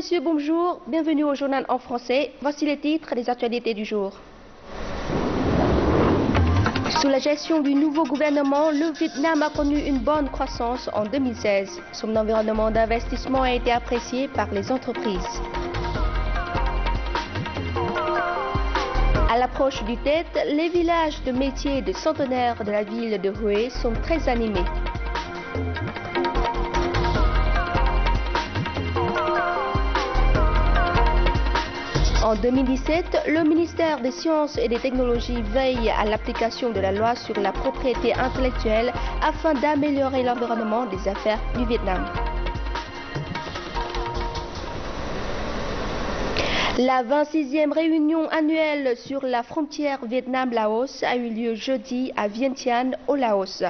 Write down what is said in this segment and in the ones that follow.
messieurs, bonjour. Bienvenue au journal en français. Voici les titres des actualités du jour. Sous la gestion du nouveau gouvernement, le Vietnam a connu une bonne croissance en 2016. Son environnement d'investissement a été apprécié par les entreprises. À l'approche du Tết, les villages de métiers de centenaires de la ville de Hue sont très animés. En 2017, le ministère des Sciences et des Technologies veille à l'application de la loi sur la propriété intellectuelle afin d'améliorer l'environnement des affaires du Vietnam. La 26e réunion annuelle sur la frontière Vietnam-Laos a eu lieu jeudi à Vientiane, au Laos.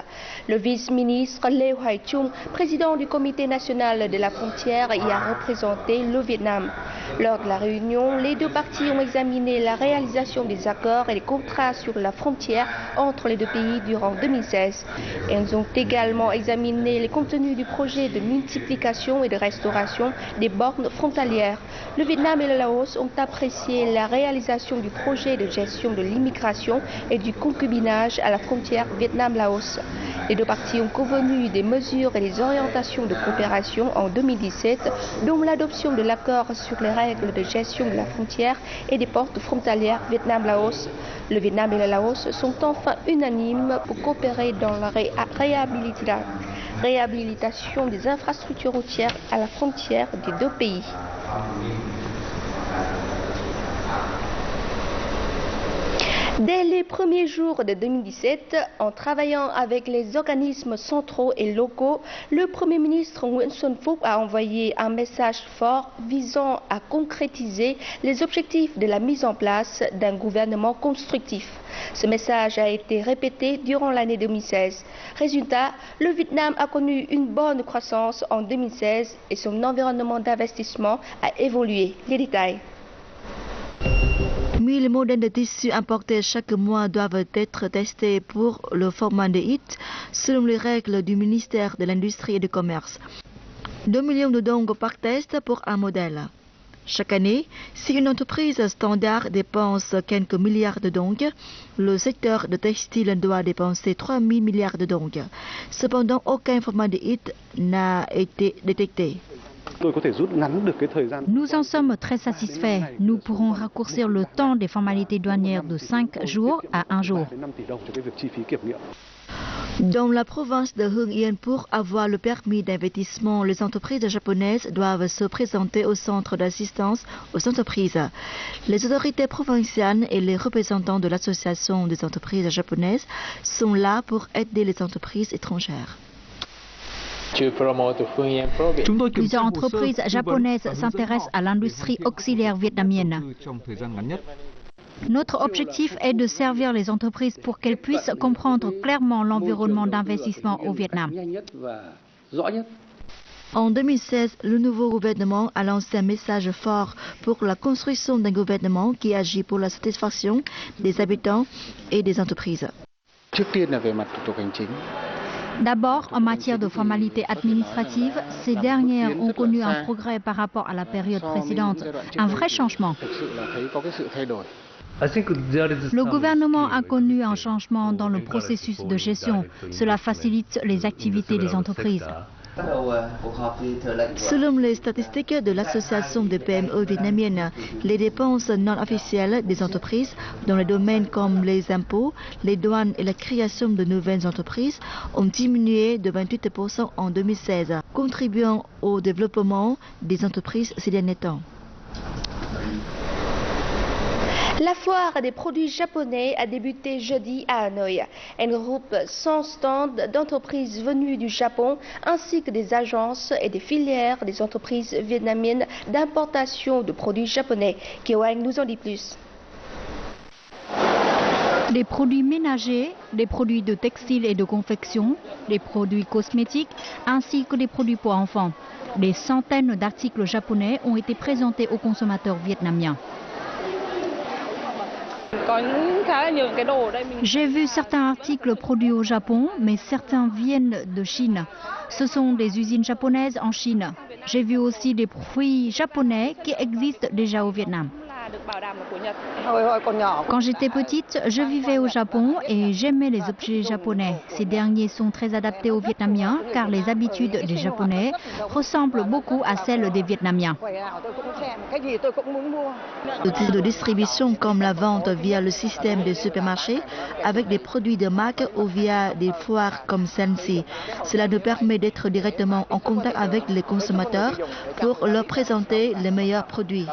Le vice-ministre Lê Hoài Trung, président du comité national de la frontière, y a représenté le Vietnam. Lors de la réunion, les deux parties ont examiné la réalisation des accords et des contrats sur la frontière entre les deux pays durant 2016. Elles ont également examiné les contenus du projet de multiplication et de restauration des bornes frontalières. Le Vietnam et le Laos ont apprécié la réalisation du projet de gestion de l'immigration et du concubinage à la frontière Vietnam-Laos. Les deux parties ont convenu des mesures et des orientations de coopération en 2017, dont l'adoption de l'accord sur les règles de gestion de la frontière et des portes frontalières Vietnam-Laos. Le Vietnam et le Laos sont enfin unanimes pour coopérer dans la réhabilitation des infrastructures routières à la frontière des deux pays. Dès les premiers jours de 2017, en travaillant avec les organismes centraux et locaux, le Premier ministre Nguyen Xuân Phúc a envoyé un message fort visant à concrétiser les objectifs de la mise en place d'un gouvernement constructif. Ce message a été répété durant l'année 2016. Résultat, le Vietnam a connu une bonne croissance en 2016 et son environnement d'investissement a évolué. Les détails. 1000 modèles de tissus importés chaque mois doivent être testés pour le formaldéhyde selon les règles du ministère de l'Industrie et du Commerce. 2 millions de dong par test pour un modèle. Chaque année, si une entreprise standard dépense quelques milliards de dong, le secteur de textile doit dépenser 3 000 milliards de dong. Cependant, aucun formaldéhyde n'a été détecté. Nous en sommes très satisfaits. Nous pourrons raccourcir le temps des formalités douanières de 5 jours à 1 jour. Dans la province de Hưng Yên, pour avoir le permis d'investissement, les entreprises japonaises doivent se présenter au centre d'assistance aux entreprises. Les autorités provinciales et les représentants de l'association des entreprises japonaises sont là pour aider les entreprises étrangères. Plusieurs entreprises japonaises s'intéressent à l'industrie auxiliaire vietnamienne. Notre objectif est de servir les entreprises pour qu'elles puissent comprendre clairement l'environnement d'investissement au Vietnam. En 2016, le nouveau gouvernement a lancé un message fort pour la construction d'un gouvernement qui agit pour la satisfaction des habitants et des entreprises. D'abord, en matière de formalités administratives, ces dernières ont connu un progrès par rapport à la période précédente, un vrai changement. Le gouvernement a connu un changement dans le processus de gestion. Cela facilite les activités des entreprises. Selon les statistiques de l'Association des PME vietnamiennes, les dépenses non officielles des entreprises dans les domaines comme les impôts, les douanes et la création de nouvelles entreprises ont diminué de 28% en 2016, contribuant au développement des entreprises ces derniers temps. La foire des produits japonais a débuté jeudi à Hanoï. Elle regroupe 100 stands d'entreprises venues du Japon ainsi que des agences et des filières des entreprises vietnamiennes d'importation de produits japonais. Kiwang nous en dit plus. Des produits ménagers, des produits de textile et de confection, des produits cosmétiques ainsi que des produits pour enfants. Des centaines d'articles japonais ont été présentés aux consommateurs vietnamiens. J'ai vu certains articles produits au Japon, mais certains viennent de Chine. Ce sont des usines japonaises en Chine. J'ai vu aussi des fruits japonais qui existent déjà au Vietnam. Quand j'étais petite, je vivais au Japon et j'aimais les objets japonais. Ces derniers sont très adaptés aux Vietnamiens car les habitudes des Japonais ressemblent beaucoup à celles des Vietnamiens. Le type de distribution comme la vente via le système des supermarchés avec des produits de marque ou via des foires comme celle-ci. Cela nous permet d'être directement en contact avec les consommateurs pour leur présenter les meilleurs produits.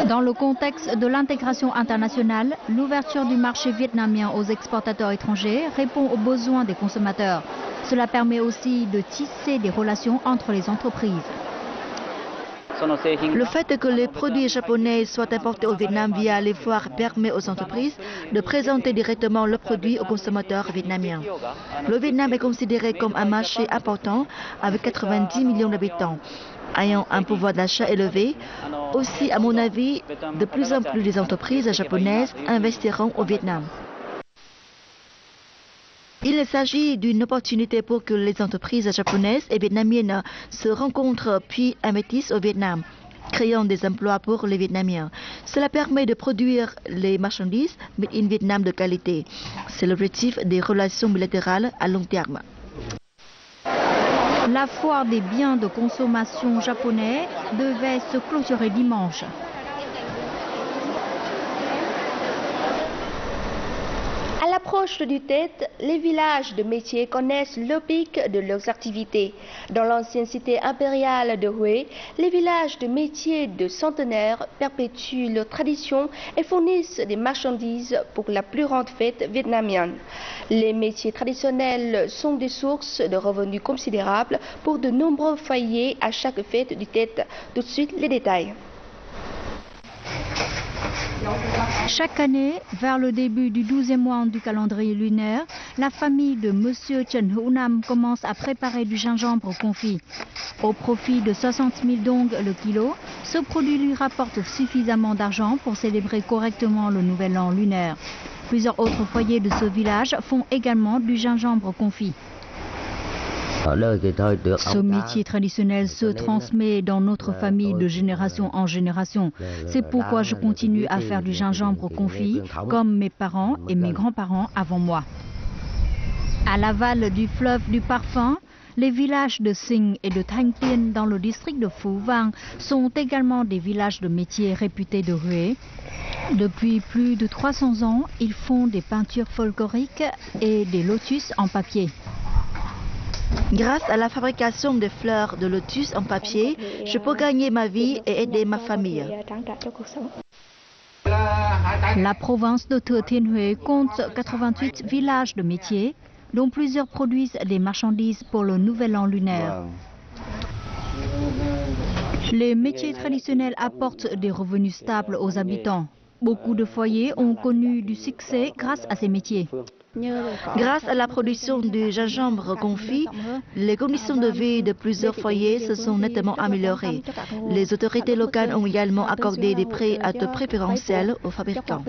Dans le contexte de l'intégration internationale, l'ouverture du marché vietnamien aux exportateurs étrangers répond aux besoins des consommateurs. Cela permet aussi de tisser des relations entre les entreprises. Le fait que les produits japonais soient importés au Vietnam via les foires permet aux entreprises de présenter directement leurs produits aux consommateurs vietnamiens. Le Vietnam est considéré comme un marché important avec 90 millions d'habitants. Ayant un pouvoir d'achat élevé, aussi à mon avis, de plus en plus les entreprises japonaises investiront au Vietnam. Il s'agit d'une opportunité pour que les entreprises japonaises et vietnamiennes se rencontrent puis investissent au Vietnam, créant des emplois pour les Vietnamiens. Cela permet de produire les marchandises made in Vietnam de qualité. C'est l'objectif des relations bilatérales à long terme. La foire des biens de consommation japonais devait se clôturer dimanche. À l'approche du Tết, les villages de métiers connaissent le pic de leurs activités. Dans l'ancienne cité impériale de Huế, les villages de métiers de centenaires perpétuent leurs traditions et fournissent des marchandises pour la plus grande fête vietnamienne. Les métiers traditionnels sont des sources de revenus considérables pour de nombreux foyers à chaque fête du Tết. Tout de suite, les détails. Chaque année, vers le début du 12e mois du calendrier lunaire, la famille de M. Trần Hữu Nam commence à préparer du gingembre confit. Au profit de 60 000 dong le kilo, ce produit lui rapporte suffisamment d'argent pour célébrer correctement le nouvel an lunaire. Plusieurs autres foyers de ce village font également du gingembre confit. Ce métier traditionnel se transmet dans notre famille de génération en génération. C'est pourquoi je continue à faire du gingembre confit comme mes parents et mes grands-parents avant moi. À l'aval du fleuve du parfum, les villages de Sing et de Thanh Tiên dans le district de Phu Vang sont également des villages de métiers réputés de Huế. Depuis plus de 300 ans, ils font des peintures folkloriques et des lotus en papier. Grâce à la fabrication de fleurs de lotus en papier, je peux gagner ma vie et aider ma famille. La province de Thừa Thiên Huế compte 88 villages de métiers, dont plusieurs produisent des marchandises pour le nouvel an lunaire. Les métiers traditionnels apportent des revenus stables aux habitants. Beaucoup de foyers ont connu du succès grâce à ces métiers. Grâce à la production du gingembre confit, les conditions de vie de plusieurs foyers se sont nettement améliorées. Les autorités locales ont également accordé des prêts à taux préférentiels aux fabricants.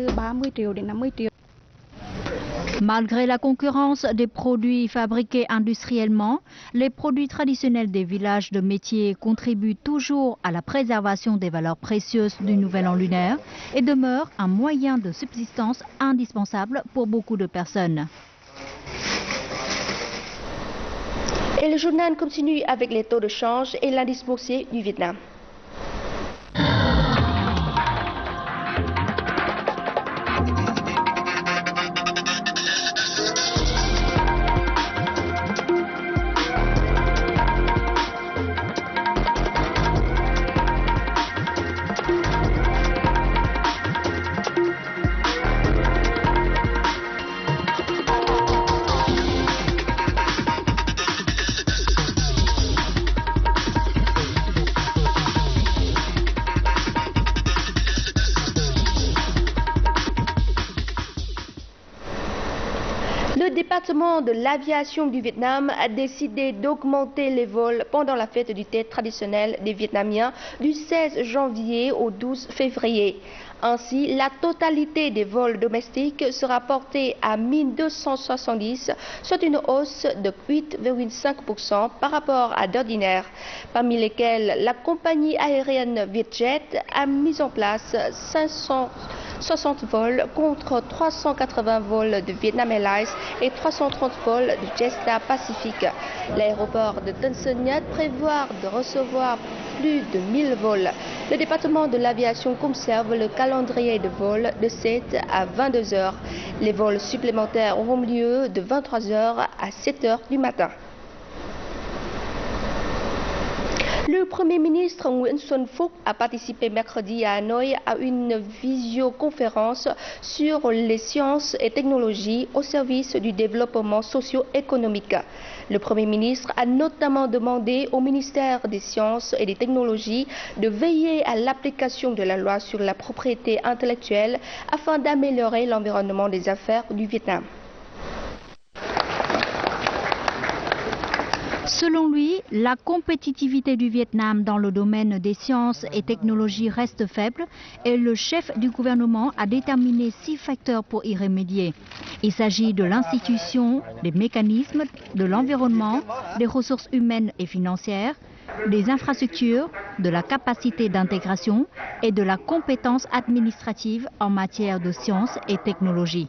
Malgré la concurrence des produits fabriqués industriellement, les produits traditionnels des villages de métiers contribuent toujours à la préservation des valeurs précieuses du nouvel an lunaire et demeurent un moyen de subsistance indispensable pour beaucoup de personnes. Et le journal continue avec les taux de change et l'indice boursier du Vietnam. Le département de l'aviation du Vietnam a décidé d'augmenter les vols pendant la fête du Tết traditionnelle des Vietnamiens du 16 janvier au 12 février. Ainsi, la totalité des vols domestiques sera portée à 1270, soit une hausse de 8,5% par rapport à d'ordinaire, parmi lesquels la compagnie aérienne Vietjet a mis en place 560 vols contre 380 vols de Vietnam Airlines et 330 vols de Jetstar Pacific. L'aéroport de Tân Sơn Nhất prévoit de recevoir plus de 1000 vols. Le département de l'aviation conserve le calendrier de vol de 7 à 22 heures. Les vols supplémentaires auront lieu de 23 heures à 7 heures du matin. Le Premier ministre Nguyễn Xuân Phúc a participé mercredi à Hanoï à une visioconférence sur les sciences et technologies au service du développement socio-économique. Le Premier ministre a notamment demandé au ministère des Sciences et des Technologies de veiller à l'application de la loi sur la propriété intellectuelle afin d'améliorer l'environnement des affaires du Vietnam. Selon lui, la compétitivité du Vietnam dans le domaine des sciences et technologies reste faible et le chef du gouvernement a déterminé 6 facteurs pour y remédier. Il s'agit de l'institution, des mécanismes, de l'environnement, des ressources humaines et financières, des infrastructures, de la capacité d'intégration et de la compétence administrative en matière de sciences et technologies.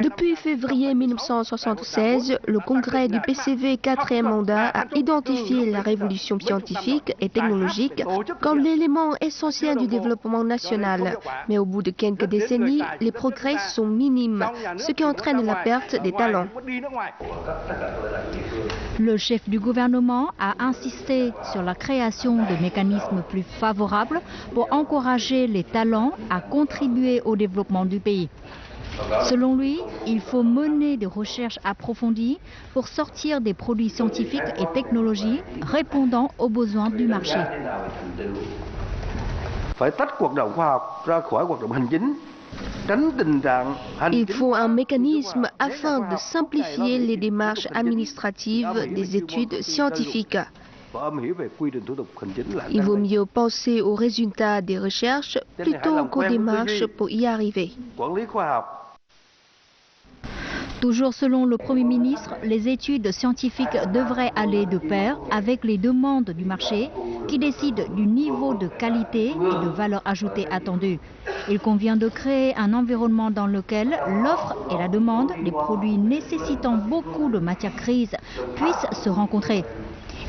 Depuis février 1976, le Congrès du PCV 4e mandat a identifié la révolution scientifique et technologique comme l'élément essentiel du développement national. Mais au bout de quelques décennies, les progrès sont minimes, ce qui entraîne la perte des talents. Le chef du gouvernement a insisté sur la création de mécanismes plus favorables pour encourager les talents à contribuer au développement du pays. Selon lui, il faut mener des recherches approfondies pour sortir des produits scientifiques et technologies répondant aux besoins du marché. Il faut un mécanisme afin de simplifier les démarches administratives des études scientifiques. Il vaut mieux penser aux résultats des recherches plutôt qu'aux démarches pour y arriver. Toujours selon le Premier ministre, les études scientifiques devraient aller de pair avec les demandes du marché qui décident du niveau de qualité et de valeur ajoutée attendue. Il convient de créer un environnement dans lequel l'offre et la demande des produits nécessitant beaucoup de matières grises puissent se rencontrer.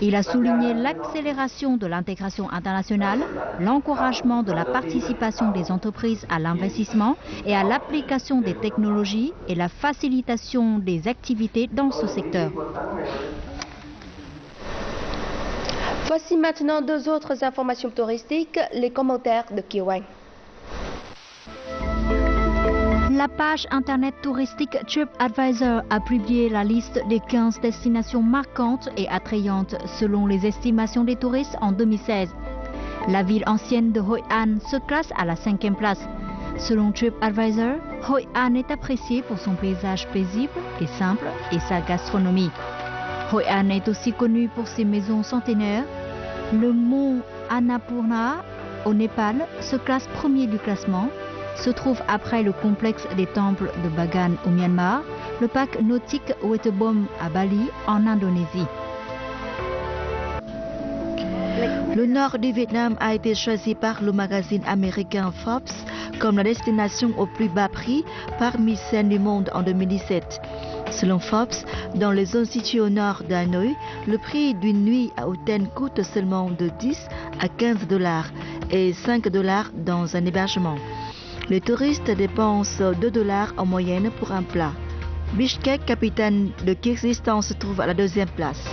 Il a souligné l'accélération de l'intégration internationale, l'encouragement de la participation des entreprises à l'investissement et à l'application des technologies et la facilitation des activités dans ce secteur. Voici maintenant 2 autres informations touristiques, les commentaires de Kiwang. La page internet touristique TripAdvisor a publié la liste des 15 destinations marquantes et attrayantes selon les estimations des touristes en 2016. La ville ancienne de Hoi An se classe à la 5e place. Selon TripAdvisor, Hoi An est apprécié pour son paysage paisible et simple et sa gastronomie. Hoi An est aussi connu pour ses maisons centenaires. Le mont Annapurna au Népal se classe premier du classement. Se trouve après le complexe des temples de Bagan au Myanmar, le parc nautique Wetebom à Bali en Indonésie. Le nord du Vietnam a été choisi par le magazine américain Forbes comme la destination au plus bas prix parmi celles du monde en 2017. Selon Forbes, dans les zones situées au nord d'Hanoï, le prix d'une nuit à hôtel coûte seulement de 10 à 15 $ et 5 $ dans un hébergement. Les touristes dépensent 2 $ en moyenne pour un plat. Bishkek, capitale de Kyrgyzstan, se trouve à la 2e place.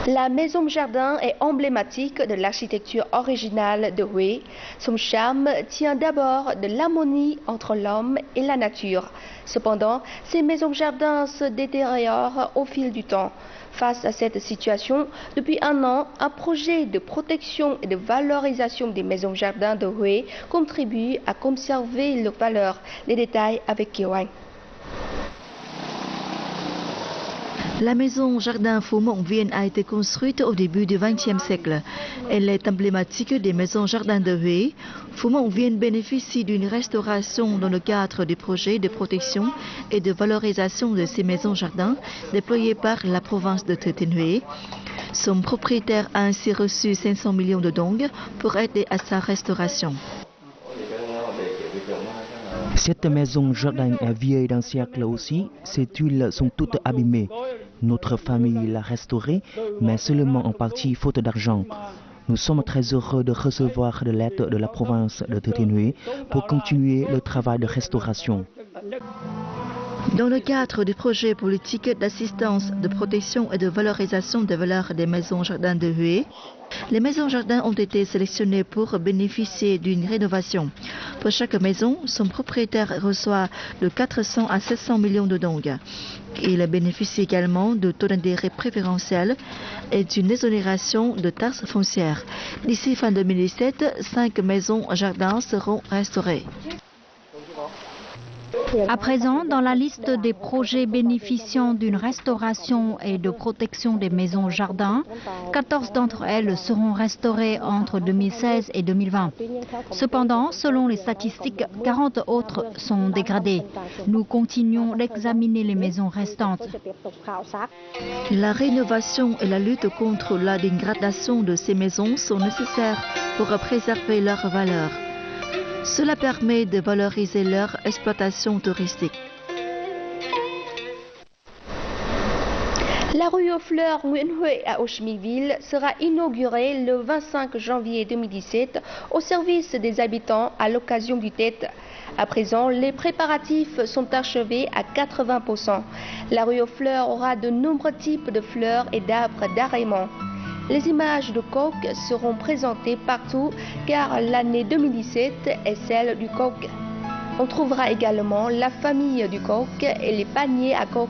La maison jardin est emblématique de l'architecture originale de Hue. Son charme tient d'abord de l'harmonie entre l'homme et la nature. Cependant, ces maisons jardins se détériorent au fil du temps. Face à cette situation, depuis 1 an, un projet de protection et de valorisation des maisons jardins de Hue contribue à conserver leurs valeurs. Les détails avec Kiwang. La maison jardin Phu-Mộng Viên a été construite au début du XXe siècle. Elle est emblématique des maisons jardins de Huế. Phu-Mộng Viên bénéficie d'une restauration dans le cadre du projet de protection et de valorisation de ces maisons jardins déployées par la province de Thừa Thiên Huế. Son propriétaire a ainsi reçu 500 millions de dong pour aider à sa restauration. Cette maison jardin est vieille d'un siècle aussi. Ses tuiles sont toutes abîmées. Notre famille l'a restaurée, mais seulement en partie faute d'argent. Nous sommes très heureux de recevoir de l'aide de la province de Thừa Thiên Huế pour continuer le travail de restauration. Dans le cadre du projet politique d'assistance, de protection et de valorisation des valeurs des maisons jardins de Huế, les maisons jardins ont été sélectionnées pour bénéficier d'une rénovation. Pour chaque maison, son propriétaire reçoit de 400 à 700 millions de dong. Il bénéficie également de taux d'intérêt préférentiels et d'une exonération de taxes foncières. D'ici fin 2017, 5 maisons jardins seront restaurées. À présent, dans la liste des projets bénéficiant d'une restauration et de protection des maisons jardins, 14 d'entre elles seront restaurées entre 2016 et 2020. Cependant, selon les statistiques, 40 autres sont dégradées. Nous continuons d'examiner les maisons restantes. La rénovation et la lutte contre la dégradation de ces maisons sont nécessaires pour préserver leurs valeurs. Cela permet de valoriser leur exploitation touristique. La rue aux fleurs Nguyễn Huệ à Ho Chi Minh Ville sera inaugurée le 25 janvier 2017 au service des habitants à l'occasion du Tết. À présent, les préparatifs sont achevés à 80%. La rue aux fleurs aura de nombreux types de fleurs et d'arbres d'agrément. Les images de coq seront présentées partout car l'année 2017 est celle du coq. On trouvera également la famille du coq et les paniers à coq.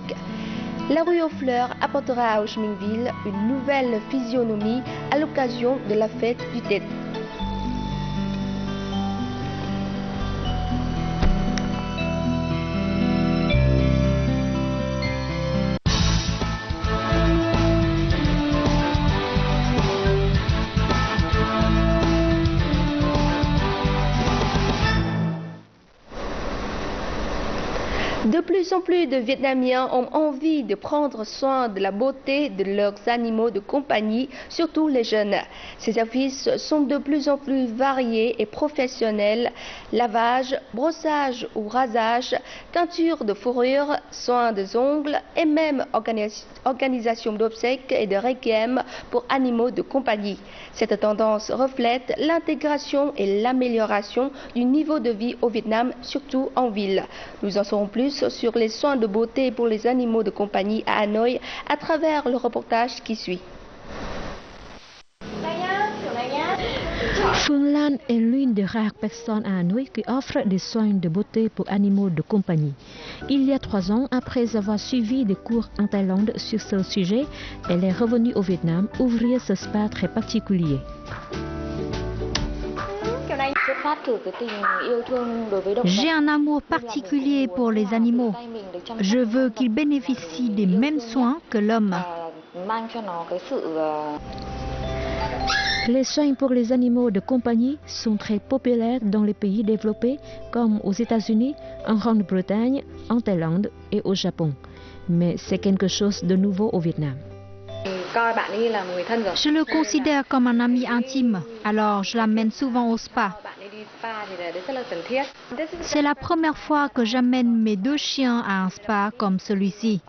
La rue aux fleurs apportera à Ho Chi Minh Ville une nouvelle physionomie à l'occasion de la fête du Tết. De plus en plus de Vietnamiens ont envie de prendre soin de la beauté de leurs animaux de compagnie, surtout les jeunes. Ces services sont de plus en plus variés et professionnels. Lavage, brossage ou rasage, teinture de fourrure, soins des ongles et même organisation d'obsèques et de requiem pour animaux de compagnie. Cette tendance reflète l'intégration et l'amélioration du niveau de vie au Vietnam, surtout en ville. Nous en saurons plus sur les soins de beauté pour les animaux de compagnie à Hanoï à travers le reportage qui suit. Phương Lan est l'une des rares personnes à Hanoï qui offre des soins de beauté pour animaux de compagnie. Il y a 3 ans, après avoir suivi des cours en Thaïlande sur ce sujet, elle est revenue au Vietnam ouvrir ce spa très particulier. J'ai un amour particulier pour les animaux. Je veux qu'ils bénéficient des mêmes soins que l'homme. Les soins pour les animaux de compagnie sont très populaires dans les pays développés comme aux États-Unis, en Grande-Bretagne, en Thaïlande et au Japon. Mais c'est quelque chose de nouveau au Vietnam. Je le considère comme un ami intime, alors je l'amène souvent au spa. C'est la première fois que j'amène mes 2 chiens à un spa comme celui-ci.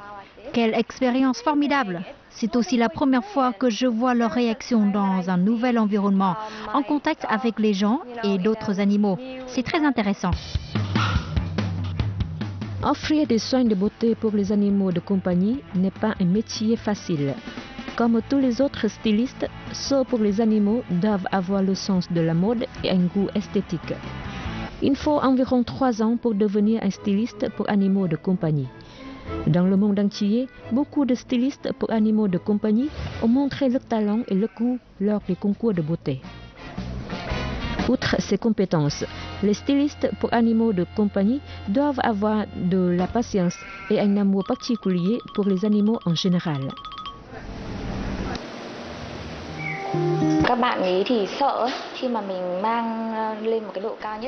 Quelle expérience formidable! C'est aussi la première fois que je vois leur réaction dans un nouvel environnement, en contact avec les gens et d'autres animaux. C'est très intéressant. Offrir des soins de beauté pour les animaux de compagnie n'est pas un métier facile. Comme tous les autres stylistes, ceux pour les animaux doivent avoir le sens de la mode et un goût esthétique. Il faut environ 3 ans pour devenir un styliste pour animaux de compagnie. Dans le monde entier, beaucoup de stylistes pour animaux de compagnie ont montré le talent et le goût lors des concours de beauté. Outre ses compétences, les stylistes pour animaux de compagnie doivent avoir de la patience et un amour particulier pour les animaux en général.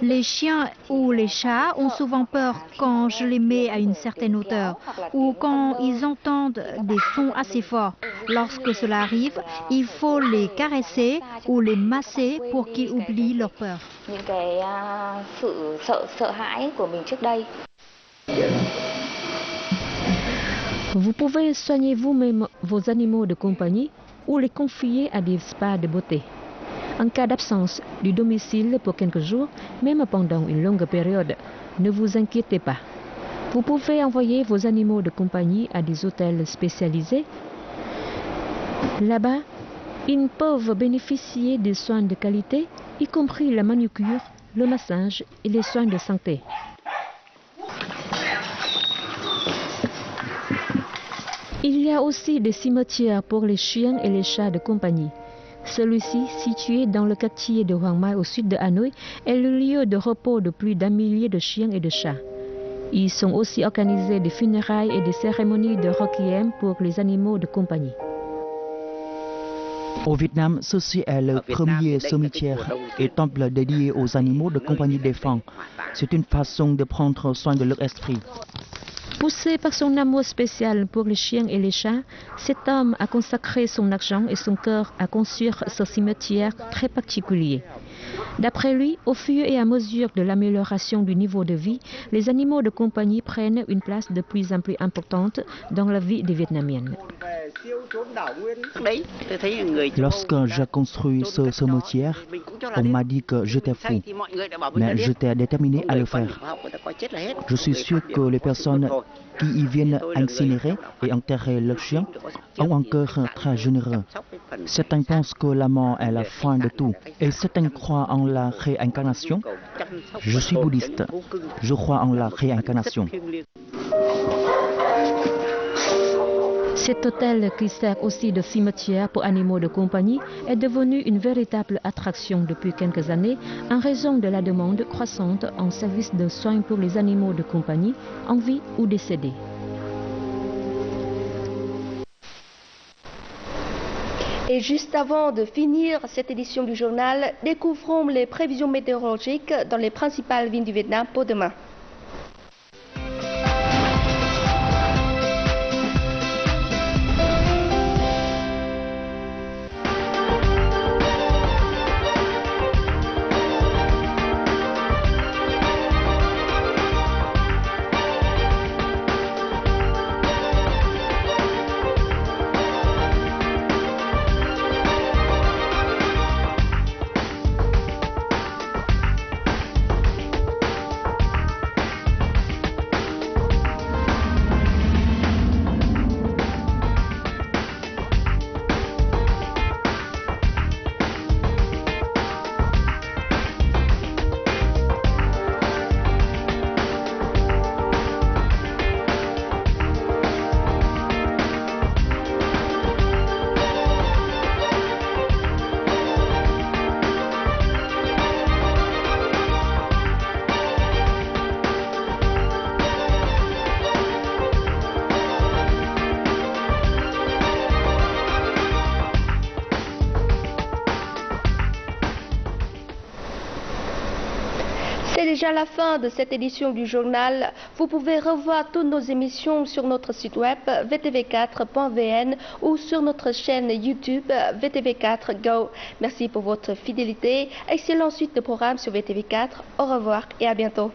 Les chiens ou les chats ont souvent peur quand je les mets à une certaine hauteur ou quand ils entendent des sons assez forts. Lorsque cela arrive, il faut les caresser ou les masser pour qu'ils oublient leur peur. Vous pouvez soigner vous-même vos animaux de compagnie ou les confier à des spas de beauté. En cas d'absence du domicile pour quelques jours, même pendant une longue période, ne vous inquiétez pas. Vous pouvez envoyer vos animaux de compagnie à des hôtels spécialisés. Là-bas, ils peuvent bénéficier des soins de qualité, y compris la manucure, le massage et les soins de santé. Il y a aussi des cimetières pour les chiens et les chats de compagnie. Celui-ci, situé dans le quartier de Hoàng Mai au sud de Hanoï, est le lieu de repos de plus d'1 millier de chiens et de chats. Ils sont aussi organisés des funérailles et des cérémonies de requiem pour les animaux de compagnie. Au Vietnam, ceci est le premier cimetière et temple dédié aux animaux de compagnie défunts. C'est une façon de prendre soin de leur esprit. Poussé par son amour spécial pour les chiens et les chats, cet homme a consacré son argent et son cœur à construire ce cimetière très particulier. D'après lui, au fur et à mesure de l'amélioration du niveau de vie, les animaux de compagnie prennent une place de plus en plus importante dans la vie des Vietnamiennes. Lorsque j'ai construit ce cimetière, on m'a dit que j'étais fou, mais j'étais déterminé à le faire. Je suis sûr que les personnes qui y viennent incinérer et enterrer leurs chiens ont un cœur très généreux. Certains pensent que la mort est la fin de tout et certains croient en la réincarnation. Je suis bouddhiste, je crois en la réincarnation. Cet hôtel, qui sert aussi de cimetière pour animaux de compagnie, est devenu une véritable attraction depuis quelques années en raison de la demande croissante en services de soins pour les animaux de compagnie, en vie ou décédés. Et juste avant de finir cette édition du journal, découvrons les prévisions météorologiques dans les principales villes du Vietnam pour demain. C'est déjà la fin de cette édition du journal. Vous pouvez revoir toutes nos émissions sur notre site web vtv4.vn ou sur notre chaîne YouTube VTV4 Go. Merci pour votre fidélité. Excellente suite de programmes sur VTV4. Au revoir et à bientôt.